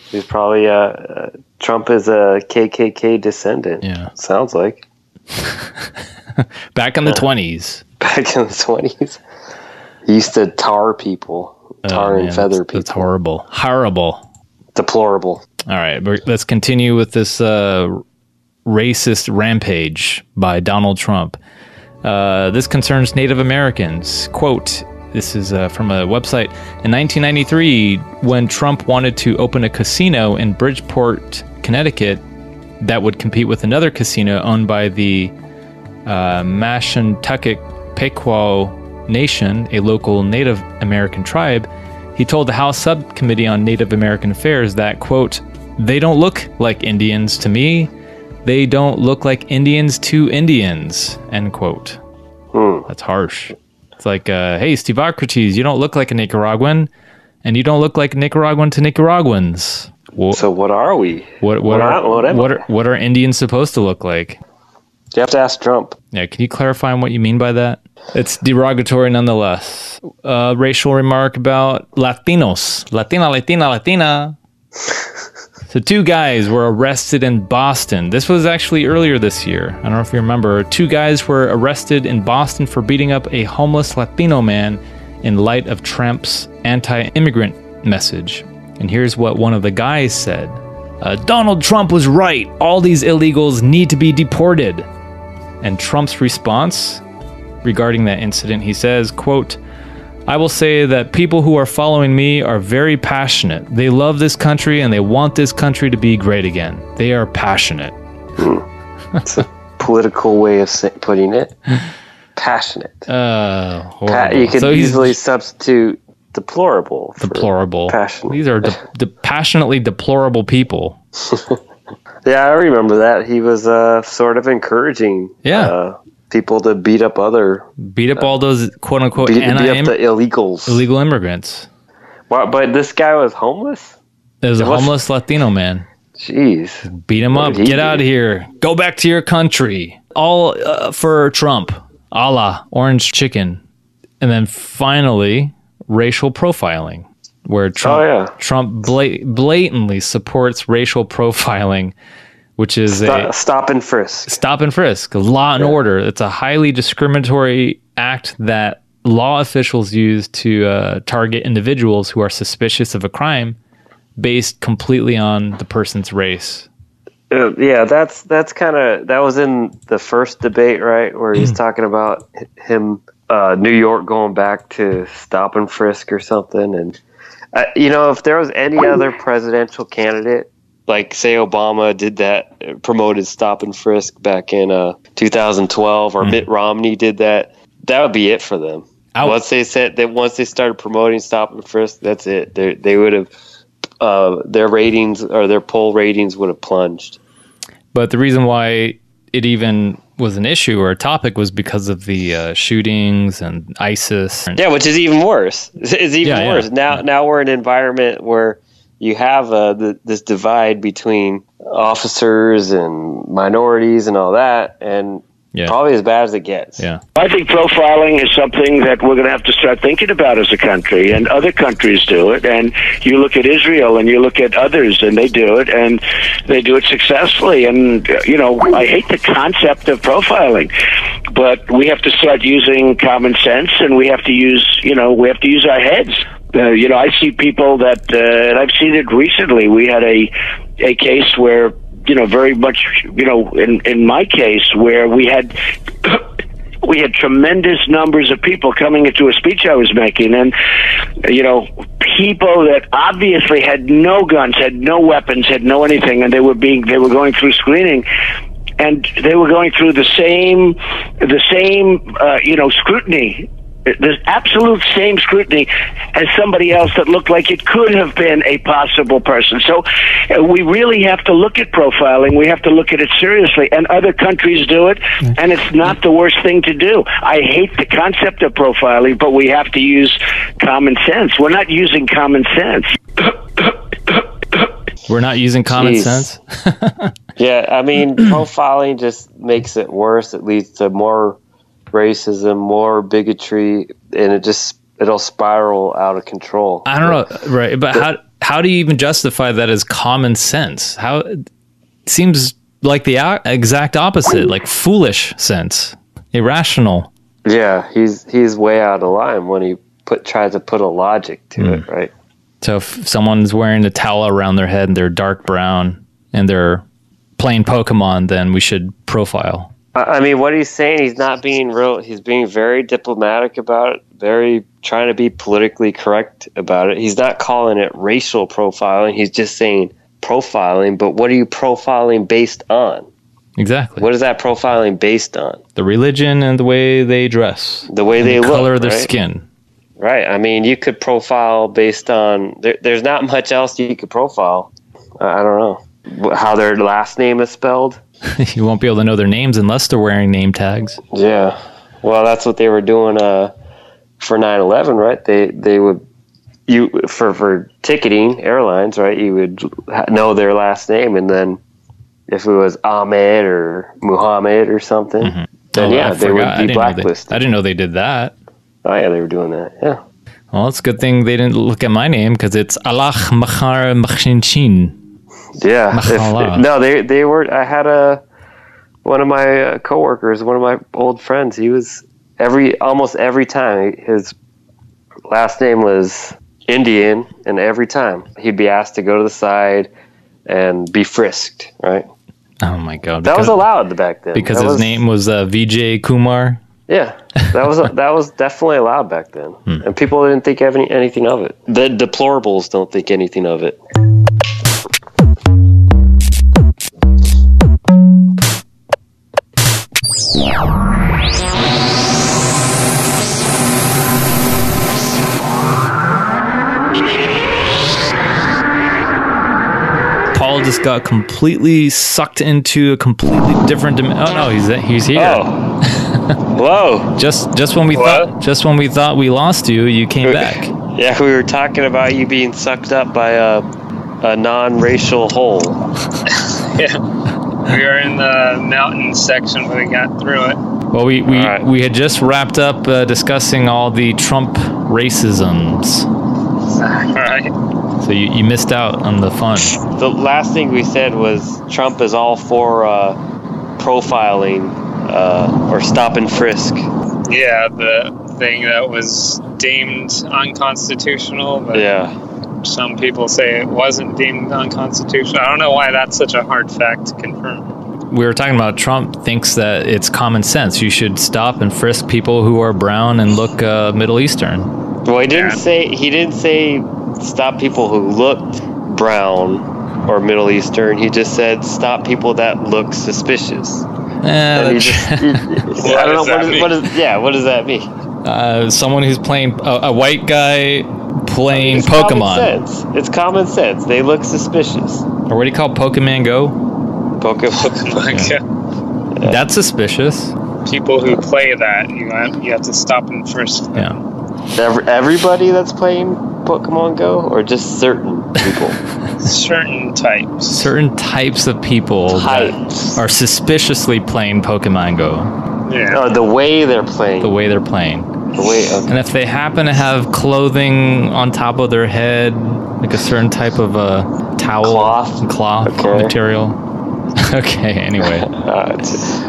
He's probably Trump is a KKK descendant. Yeah, sounds like. Back in the 20s. Back in the 20s, he used to tar people, and feather people. It's horrible, deplorable. All right, let's continue with this racist rampage by Donald Trump. This concerns Native Americans. Quote. This is from a website. In 1993, when Trump wanted to open a casino in Bridgeport, Connecticut, that would compete with another casino owned by the Mashantucket Pequot Nation, a local Native American tribe, he told the House Subcommittee on Native American Affairs that, quote, "They don't look like Indians to me. They don't look like Indians to Indians," end quote. That's harsh. It's like, hey, Steve-ocrates, you don't look like a Nicaraguan, and you don't look like a Nicaraguan to Nicaraguans. So what are we? What are Indians supposed to look like? You have to ask Trump. Yeah, can you clarify on what you mean by that? It's derogatory nonetheless. Racial remark about Latinos. Latina. So 2 guys were arrested in Boston. This was actually earlier this year. I don't know if you remember. 2 guys were arrested in Boston for beating up a homeless Latino man in light of Trump's anti-immigrant message. And here's what one of the guys said. Donald Trump was right. All these illegals need to be deported. And Trump's response regarding that incident, he says, quote, "I will say that people who are following me are very passionate. They love this country and they want this country to be great again. They are passionate." It's a political way of putting it. Passionate. You could easily substitute deplorable. Deplorable. Passionate. These are passionately deplorable people. Yeah, I remember that. He was sort of encouraging people to beat up all those quote unquote beat up the illegal immigrants. Wow, but this guy was homeless? It was a homeless Latino man. Jeez. Beat him up. Get out of here. Go back to your country. All for Trump. A la orange chicken. And then finally, racial profiling, where Trump blatantly supports racial profiling, which is stop and frisk. Stop and frisk, law and order. It's a highly discriminatory act that law officials use to target individuals who are suspicious of a crime based completely on the person's race. That was in the first debate, right? Where he's talking about him, New York going back to stop and frisk or something. And, if there was any other presidential candidate, like say Obama did that, promoted stop and frisk back in 2012, or Mitt Romney did that would be it for them. Once they started promoting stop and frisk, that's it. They would have, their ratings or their poll ratings would have plunged. But the reason why it even was an issue or a topic was because of the shootings and ISIS. Yeah, which is even worse. It's even worse. Now we're in an environment where you have this divide between officers and minorities and all that, and probably as bad as it gets. Yeah. I think profiling is something that we're going to have to start thinking about as a country, and other countries do it. And you look at Israel and you look at others, and they do it, and they do it successfully. And, I hate the concept of profiling, but we have to start using common sense, and we have to use our heads. I see people that, and I've seen it recently. We had a case where, very much, in my case, where we had tremendous numbers of people coming into a speech I was making, and, people that obviously had no guns, had no weapons, had no anything, and they were going through screening, and they were going through the same scrutiny. The absolute same scrutiny as somebody else that looked like it could have been a possible person. So we really have to look at profiling. We have to look at it seriously. And other countries do it, and it's not the worst thing to do. I hate the concept of profiling, but we have to use common sense. We're not using common sense. We're not using common sense? Yeah, I mean, profiling just makes it worse. It leads to more racism, more bigotry, and it'll spiral out of control. I don't know, right? But how do you even justify that as common sense? How it seems like the exact opposite, like foolish sense, irrational. Yeah, he's way out of line when he tries to put a logic to it, right? So if someone's wearing a towel around their head and they're dark brown and they're playing Pokemon, then we should profile. I mean, what he's saying, he's not being real. He's being very diplomatic about it, trying to be politically correct about it. He's not calling it racial profiling. He's just saying profiling. But what are you profiling based on? Exactly. What is that profiling based on? The religion and the way they dress. The way they look. The color of their skin. Right. I mean, you could profile based on... There's not much else you could profile. I don't know. How their last name is spelled. You won't be able to know their names unless they're wearing name tags. Yeah. Well, that's what they were doing for 9/11, right? They would... For ticketing airlines, right, you would know their last name, and then if it was Ahmed or Muhammad or something, then they would be blacklisted. I didn't know they did that. Oh yeah, they were doing that. Yeah. Well, it's a good thing they didn't look at my name because it's Allah Machar Machinchin. Yeah. No, they were. I had one of my coworkers, one of my old friends. He was almost every time his last name was Indian, and every time he'd be asked to go to the side and be frisked, right? Oh my God! That was allowed back then because his name was Vijay Kumar. Yeah, that was definitely allowed back then, and people didn't think anything of it. The deplorables don't think anything of it. Paul just got completely sucked into a completely different dimension. Oh no, he's here. Oh. Whoa! Just when we thought we lost you, you came back. Yeah, we were talking about you being sucked up by a non-racial hole. Yeah, we were in the mountain section when we got through it. Well, we had just wrapped up discussing all the Trump racisms. All right. So you missed out on the fun. The last thing we said was Trump is all for profiling or stop and frisk. Yeah, the thing that was deemed unconstitutional, but some people say it wasn't deemed unconstitutional. I don't know why that's such a hard fact to confirm. We were talking about Trump thinks that it's common sense. You should stop and frisk people who are brown and look Middle Eastern. Well, he didn't say stop people who looked brown or Middle Eastern. He just said stop people that look suspicious. I don't know. What does that mean? Someone who's playing a white guy playing Pokemon. Common sense. It's common sense. They look suspicious. Or what do you call Pokemon Go? Pokemon Go. That's suspicious. People who play that, you have to stop them first. Yeah. Everybody that's playing Pokemon Go, or just certain people? Certain types. Certain types of people that are suspiciously playing Pokemon Go. Yeah. Oh, the way they're playing. The way they're playing. Okay. And if they happen to have clothing on top of their head, like a certain type of towel, cloth material. Okay, anyway.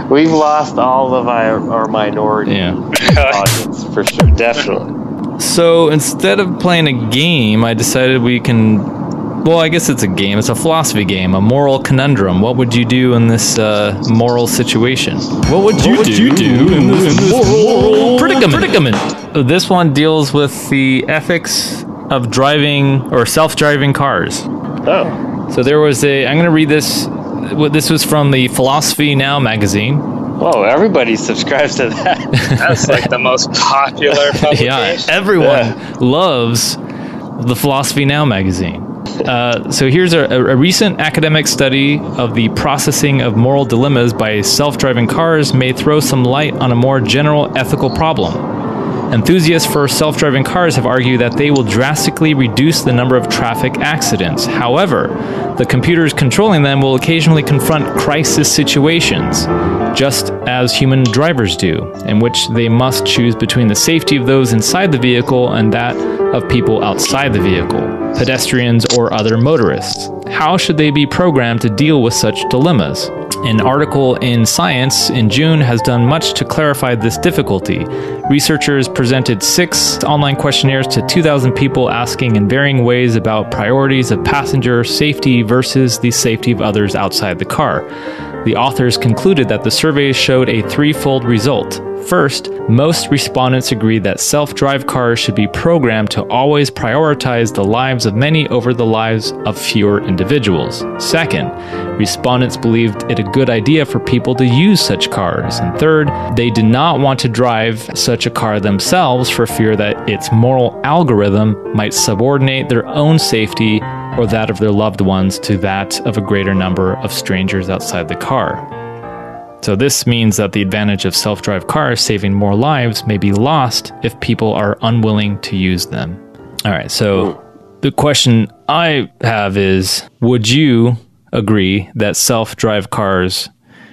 We've lost all of our minority audience, for sure, definitely. So instead of playing a game, I decided we can... Well, I guess it's a game. It's a philosophy game, a moral conundrum. What would you do in this moral situation? What would you do in this moral predicament? This one deals with the ethics of driving or self-driving cars. Oh. So there was I'm going to read this. This was from the Philosophy Now magazine. Oh, everybody subscribes to that. That's like the most popular publication. Yeah, everyone loves the Philosophy Now magazine. So here's a recent academic study of the processing of moral dilemmas by self-driving cars may throw some light on a more general ethical problem. Enthusiasts for self-driving cars have argued that they will drastically reduce the number of traffic accidents. However, the computers controlling them will occasionally confront crisis situations, just as human drivers do, in which they must choose between the safety of those inside the vehicle and that of people outside the vehicle, pedestrians or other motorists. How should they be programmed to deal with such dilemmas? An article in Science in June has done much to clarify this difficulty. Researchers presented 6 online questionnaires to 2,000 people asking in varying ways about priorities of passenger safety versus the safety of others outside the car. The authors concluded that the surveys showed a threefold result. First, most respondents agreed that self-drive cars should be programmed to always prioritize the lives of many over the lives of fewer individuals. Second, respondents believed it a good idea for people to use such cars. And third, they did not want to drive such a car themselves for fear that its moral algorithm might subordinate their own safety or that of their loved ones to that of a greater number of strangers outside the car. So this means that the advantage of self-drive cars saving more lives may be lost if people are unwilling to use them. All right, so the question I have is, would you agree that self-drive cars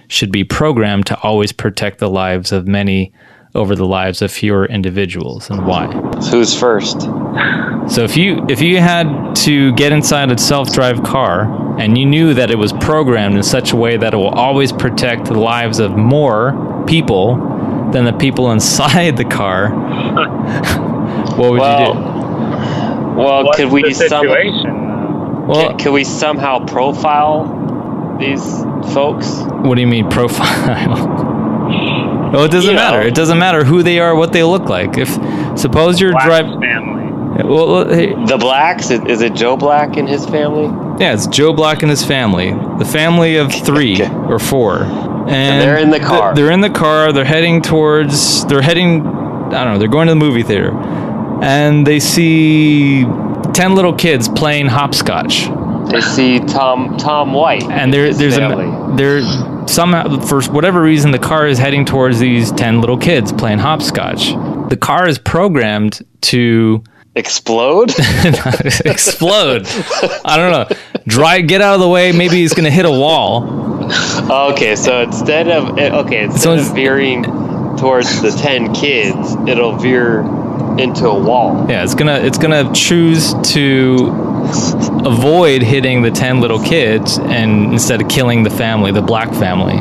should be programmed to always protect the lives of many over the lives of fewer individuals, and why? Who's first? So if you had to get inside a self-drive car and you knew that it was programmed in such a way that it will always protect the lives of more people than the people inside the car, what would you do? Well, What's could we the situation? Could we somehow profile these folks? What do you mean profile? Well, it doesn't matter. It doesn't matter who they are, what they look like. Suppose you're driving. Family. Well, hey. The Blacks? Is it Joe Black and his family? Yeah, it's Joe Black and his family. The family of 3 or 4. And they're in the car. They're in the car. They're heading, I don't know, they're going to the movie theater. And they see 10 little kids playing hopscotch. They see Tom White. And somehow, for whatever reason, the car is heading towards these 10 little kids playing hopscotch. The car is programmed to explode. Explode. I don't know. Get out of the way. Maybe he's going to hit a wall. Okay, so instead of veering towards the 10 kids, it'll veer into a wall. Yeah, it's gonna choose to avoid hitting the 10 little kids and instead of killing the family, the Black family.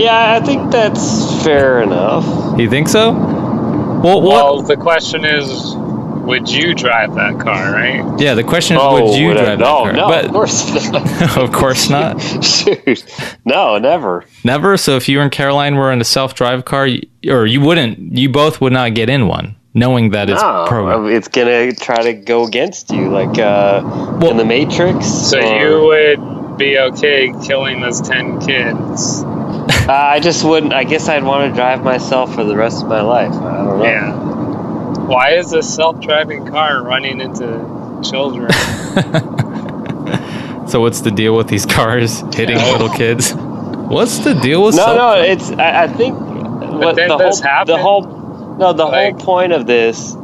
Yeah, I think that's fair enough. You think so? Well, the question is, would you drive that car, right? Yeah, the question is, would you drive that car? No, of course not. Of course not. Shoot. No, never. Never? So if you and Caroline were in a self-drive car, you both would not get in one, knowing that it's programmed. It's going to try to go against you, like in the Matrix. So you would be okay killing those 10 kids? I just wouldn't. I guess I'd want to drive myself for the rest of my life. I don't know. Yeah. Why is a self-driving car running into children? So what's the deal with these cars hitting little kids? What's the deal with No, it's. I think what the whole point of this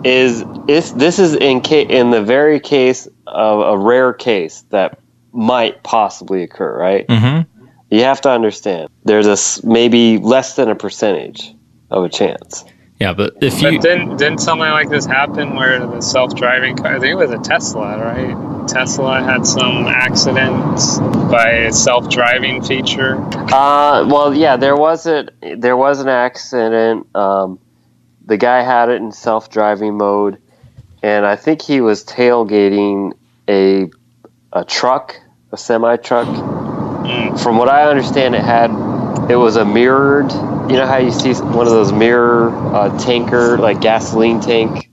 is this is in the very case of a rare case that might possibly occur, right? Mm-hmm. You have to understand there's maybe less than a percentage of a chance. Yeah, but didn't something like this happen where the self-driving car, I think it was a Tesla, right? Tesla had some accidents by a self-driving feature. Well, yeah, there was an accident. The guy had it in self-driving mode, and I think he was tailgating a truck, a semi-truck. From what I understand, it was a mirrored. You know how you see one of those mirror tanker, like gasoline tank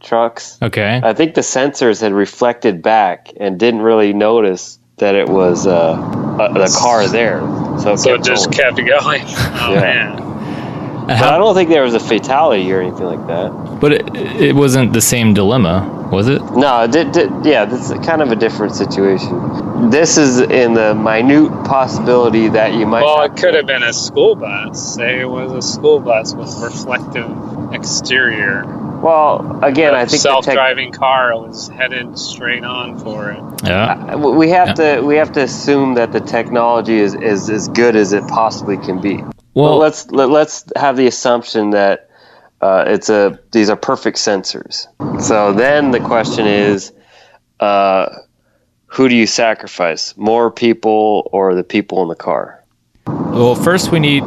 trucks? Okay. I think the sensors had reflected back and didn't really notice that it was the car there. So it just kept going. Oh, man. But I don't think there was a fatality or anything like that. But it wasn't the same dilemma, was it? No, this is kind of a different situation. This is in the minute possibility that you might... Well, it could have been a school bus. Say it was a school bus with reflective exterior. Well, again, I think self-driving car was headed straight on for it. Yeah. We have to assume that the technology is as good as it possibly can be. Well, let's have the assumption that these are perfect sensors. So then the question is, who do you sacrifice? More people or the people in the car? Well, first we need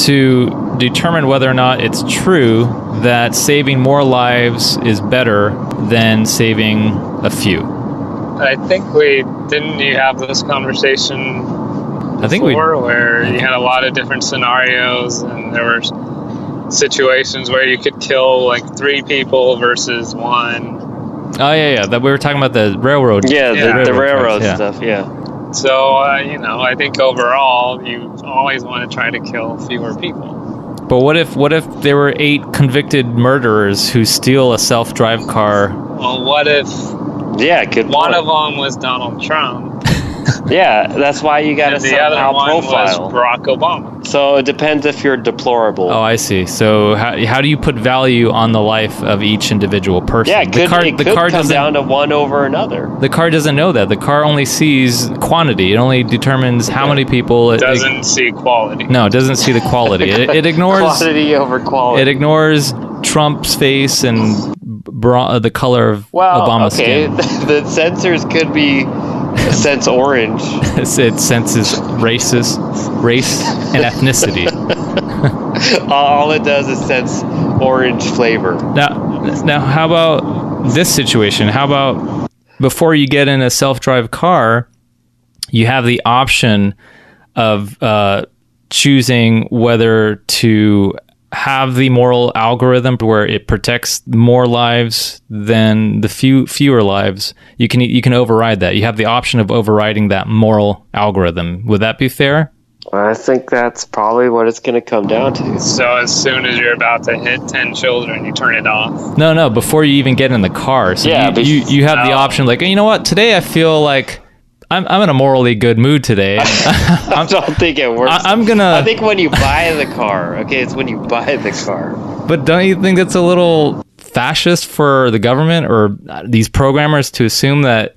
to determine whether or not it's true that saving more lives is better than saving a few. I think didn't you have this conversation where you had a lot of different scenarios and there were situations where you could kill like 3 people versus 1. Oh yeah, that we were talking about the railroad. Yeah, the railroad tracks, stuff. Yeah. So I think overall you always want to try to kill fewer people. But what if there were 8 convicted murderers who steal a self-drive car? Well, what if one of them was Donald Trump? Yeah, that's why you got to somehow profile. Was Barack Obama. So it depends if you're deplorable. Oh, I see. So how do you put value on the life of each individual person? Yeah, it could come down to one over another. The car doesn't know that. The car only sees quantity. It only determines how many people. It doesn't see quality. No, it doesn't see the quality. It ignores quantity over quality. It ignores Trump's face and the color of Obama's skin. The sensors could be sense orange. It senses race and ethnicity. All it does is sense orange flavor. Now, how about this situation? How about before you get in a self-drive car, you have the option of choosing whether to have the moral algorithm where it protects more lives than the fewer lives. You can override that. You have the option of overriding that moral algorithm. Would that be fair? I think that's probably what it's going to come down to. So as soon as you're about to hit 10 children, you turn it off? No, before you even get in the car. So yeah, you have the option like, you know what, today I feel like I'm in a morally good mood today. I don't think it works. I think when you buy the car, it's when you buy the car. But don't you think that's a little fascist for the government or these programmers to assume that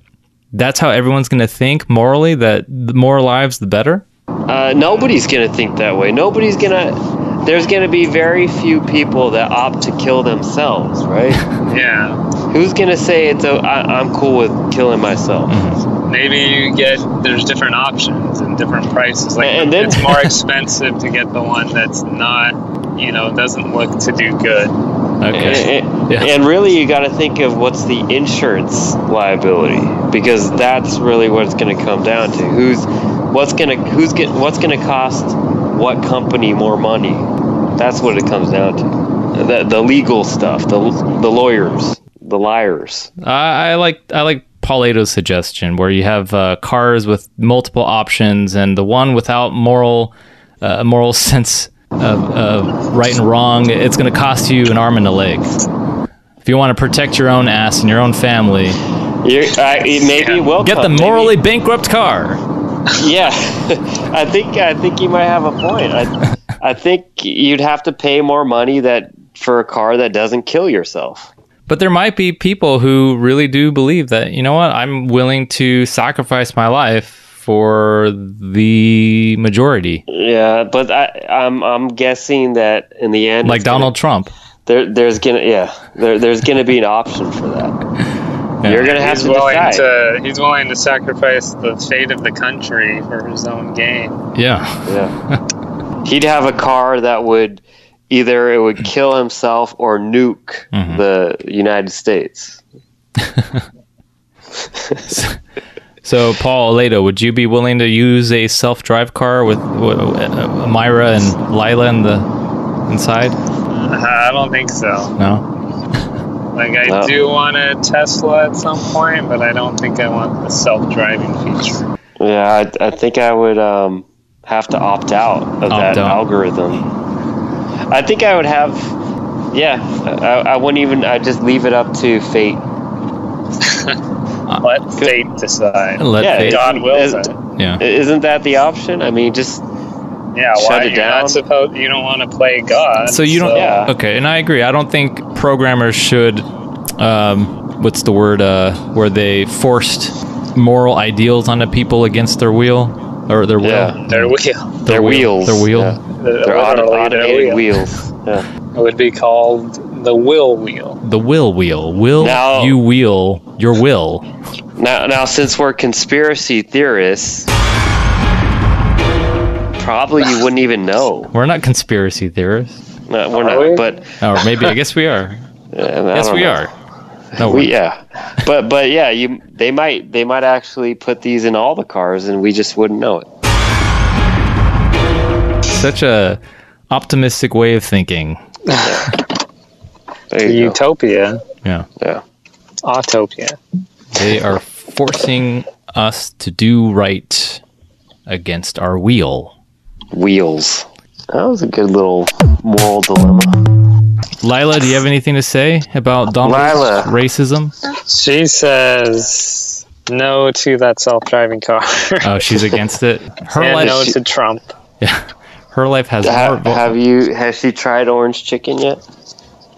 that's how everyone's going to think morally, that the more lives, the better? Nobody's going to think that way. There's going to be very few people that opt to kill themselves, right? Yeah. Who's going to say I'm cool with killing myself? Mm-hmm. Maybe there's different options and different prices. And then it's more expensive to get the one that's not, doesn't look to do good. Okay. And really, you got to think of what's the insurance liability, because that's really what it's going to come down to. What's going to cost what company more money? That's what it comes down to. The legal stuff, the lawyers, the liars. I like Paul Ato's suggestion where you have cars with multiple options, and the one without moral sense of right and wrong, it's going to cost you an arm and a leg. If you want to protect your own ass and your own family, maybe it will get the morally bankrupt car. Yeah, I think you might have a point. I think you'd have to pay more money for a car that doesn't kill yourself. But there might be people who really do believe that, you know what, I'm willing to sacrifice my life for the majority. Yeah, but I'm guessing that in the end, like Donald Trump, there's gonna be an option for that. Yeah. You're gonna have to decide. He's willing to sacrifice the fate of the country for his own gain. Yeah. He'd have a car that would either it would kill himself or nuke the United States. So, Paul Aledo, would you be willing to use a self-drive car with Myra and Lila inside? I don't think so. No? Like, I do want a Tesla at some point, but I don't think I want the self-driving feature. Yeah, I think I would have to opt out of that algorithm. I think I would have... Yeah, I wouldn't even... I'd just leave it up to fate. Let fate decide. Fate. God wills it. Yeah. Isn't that the option? I mean, just... Yeah, shut it down. You don't want to play God. So you don't... Yeah. Okay, and I agree. I don't think programmers should... what's the word? Where they forced moral ideals onto people against their will? Or their will? Yeah, their wheel. Their wheels. Their wheel. Yeah. They're automated wheels. Yeah. It would be called the will wheel. The will wheel. You wheel your will. Now, since we're conspiracy theorists, probably you wouldn't even know. We're not conspiracy theorists. No, we're not. But or maybe I guess we are. Yes, we are. No, but yeah, they might actually put these in all the cars, and we just wouldn't know it. Such a optimistic way of thinking. Utopia. Yeah. Autopia. They are forcing us to do right against our wheels. That was a good little moral dilemma. Lila, do you have anything to say about Donald's racism? She says no to that self-driving car. Oh, she's against it? No to Trump. Yeah. Her life has more... Has she tried orange chicken yet?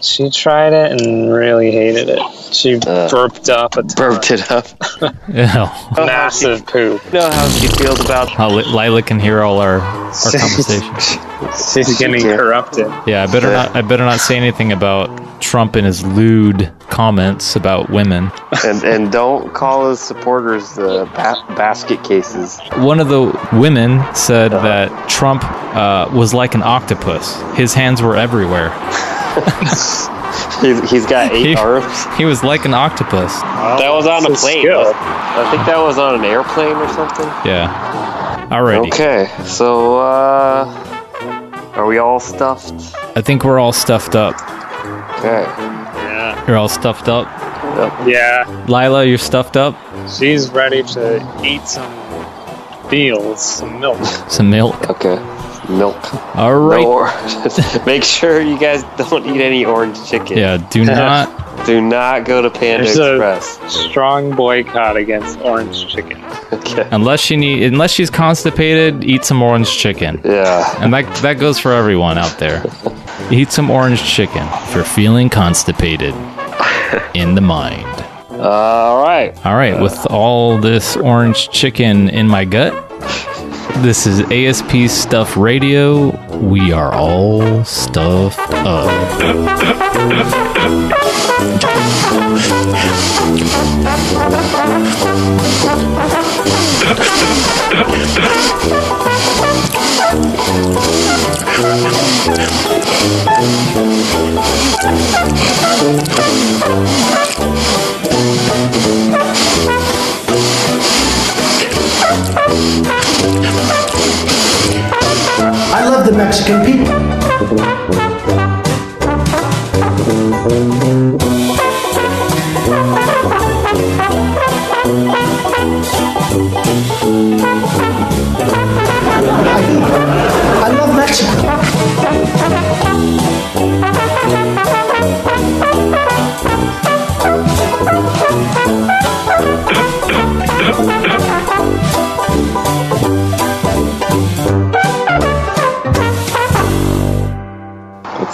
She tried it and really hated it. She burped up a ton. Burped it up. Massive poop. You know how she feels about... How Lila can hear all our conversations. She's getting corrupted. Yeah, I better not say anything about Trump and his lewd comments about women. And don't call his supporters the basket cases. One of the women said that Trump was like an octopus. His hands were everywhere. He's got 8 arms. He was like an octopus. That was on a plane. I think that was on an airplane or something. Yeah. Alrighty. Okay, so are we all stuffed? I think we're all stuffed up. Okay. Yeah. You're all stuffed up? Yep. Yeah. Lila, you're stuffed up? She's ready to eat some meals, some milk. Some milk? Okay. Milk. All right. Make sure you guys don't eat any orange chicken. Yeah, do not go to Panda Express. A strong boycott against orange chicken. Okay. Unless she's constipated, eat some orange chicken. Yeah. And that goes for everyone out there. Eat some orange chicken if you're feeling constipated in the mind. All right. All right. With all this orange chicken in my gut, this is ASP Stuff Radio. We are all stuffed up. I love the Mexican people.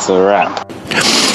That's a wrap.